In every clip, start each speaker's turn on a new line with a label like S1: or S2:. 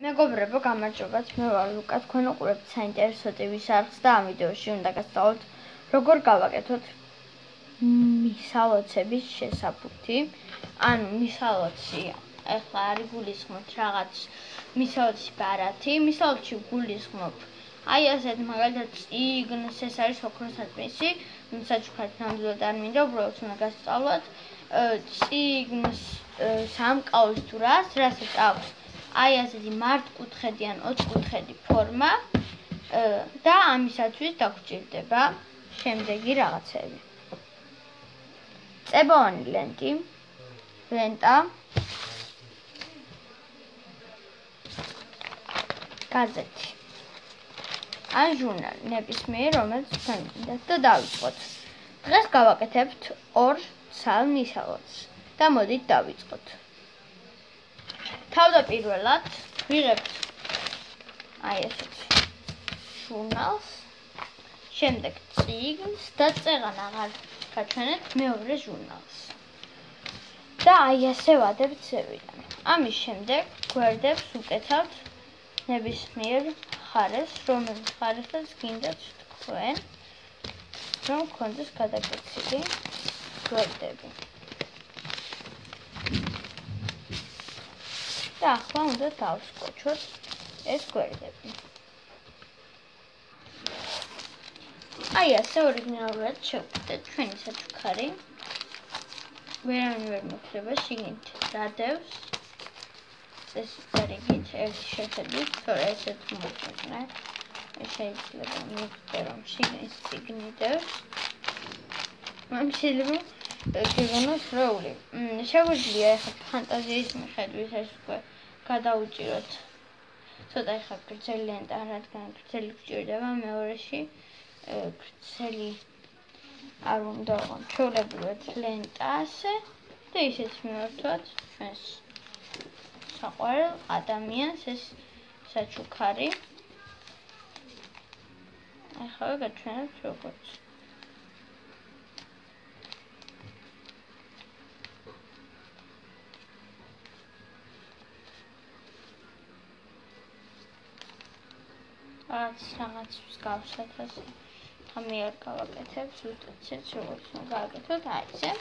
S1: მეგობრებო, გამარჯობათ. მე ვარ ლუკა. თქვენ უყურებთ საინტერესო ტივის არხს და ამ ვიდეოში უნდა გასწავლოთ როგორ გავაკეთოთ მისალოცების შესაბუთი. ანუ მისალოცი ახლა არ იგულისხმოთ რაღაც მისალოცის ბარათი. მისალოცი გულისხმობ აი ასეთ მაგალითად წიგნს, ეს არის ოქროს ათმისი, საჩუქრად ნამდვილად არ მინდა, უბრალოდ უნდა გასწავლოთ წიგნს, სამკაულს თუ რასაც აქვს აი ასეთი მართკუთხედი ან ოთხკუთხედი ფორმა და ამისათვის დაგვრჩება შემდეგი რაღაცები. წებოვანი ლენტა, გაზეთი ან ჟურნალი ნებისმიერ, რომელიც თქვენ გინდათ და დავიწყოთ. დღეს გავაკეთებთ ორ ცალ მისალოცს და მოდით დავიწყოთ. თავდაპირველად ვიღებთ აი ესეთი ჟურნალს, შემდეგ წიგნს და წეღან აღარ გაჩვენეთ მეორე ჟურნალს. და აი ასე ვადებთ ზევიდან. ამის შემდეგ გვერდებს უკეცავთ ნებისმიერ მხარეს, რომელიც მხარესაც გინდათ თქვენ, რომ გქონდეს გადაკეთილი გვერდები. და ახლა უნდა დავსკოჩოთ ეს გვერდები. აი ასე ორიგინალურად შევკიდეთ ჩვენი საჩუქარი. ვერავინ ვერ მოხდება შიგნით დადევს. ეს რიგით ერთი შეხედვით, თორე ესეთ მოგვიყვნა. შეიძლება მივხვდე რომ შიგნით წიგნი დევს. ამ შეიძლება გეგონოს როული. შეგვიძლია ახლა ფანტაზიის მიხედვით ეს უკვე გადაუჭიროთ. ცოტა ახლა გრძელი ლენტა, რადგან გრძელი გვჭირდება მეორეში გრძელი არ უნდა ვიყო ჩვეულებრივად ლენტაზე და ისიც მივართვათ ჩვენს საყვარელ ადამიანს ეს საჩუქარი. ახლა გაჩვენებთ როგორც რაღაც მსგავსად ასე. მე არ გავაკეთებ, ზუსტად ისეთ როგორც უნდა გააკეთოთ, აი ესე.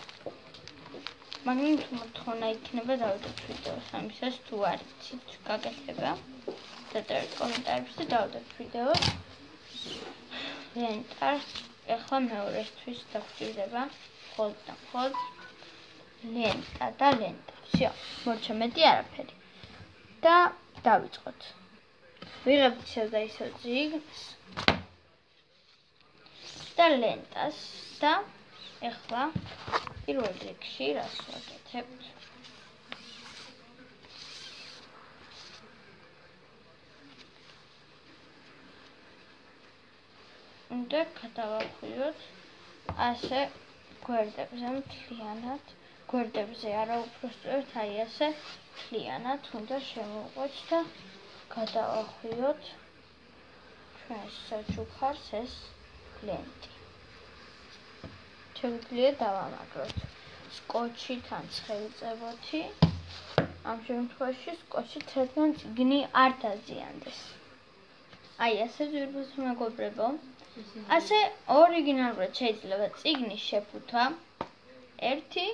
S1: მაგრამ თუ მოთხოვნა იქნება დავდოთ ვიდეოს ამისას, თუ არ იცით გაკეთება, დაწერეთ კომენტარებში და დავდოთ ვიდეოს. ლენტა, ახლა მეორესთვის დაგვრჩება მხოლოდ ლენტა და ლენტა. всё, მორჩა მეტი არაფერი. და დავიწყოთ. ვიღებთ ისევ და ისევ წიგნს და ლენტას და ახლა პირველ რიგში რას ვაკეთებთ? უნდა გადავახვიოთ ასე გვერდებზე მთლიანად. გვერდებზე არა უბრალოდ აი ასე მთლიანად უნდა შემოვყვეთ და გადავახვიოთ ჩვენს საჩუქარს ეს ლენტი. შეგვიძლია დავამაგროთ სკოჩით ან ცხელწებოთი. ამ შემთხვევაში სკოჩით, რადგან წიგნი არ დაზიანდეს. აი ასე ძვირბუს მეგობრებო. ასე ორიგინალურად შეიძლება წიგნის შეფუთვა 1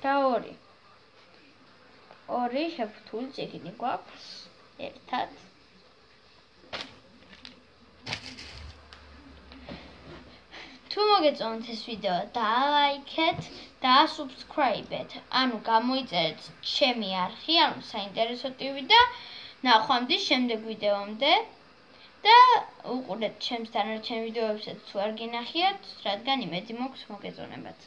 S1: და 2. ორი შეფუთული წიგნი გვაქვს ერთად. თუ მოგეწონათ ეს ვიდეო, დალაიქეთ და subscribe-ეთ. ანუ გამოიწერეთ ჩემი არხი, ანუ საინტერესო ტივი და ნახვამდის შემდეგ ვიდეომდე და უყურეთ ჩემს დანარჩენ ვიდეოებსაც თუ არ გინახიათ, რადგან იმედი მაქვს მოგეწონებათ.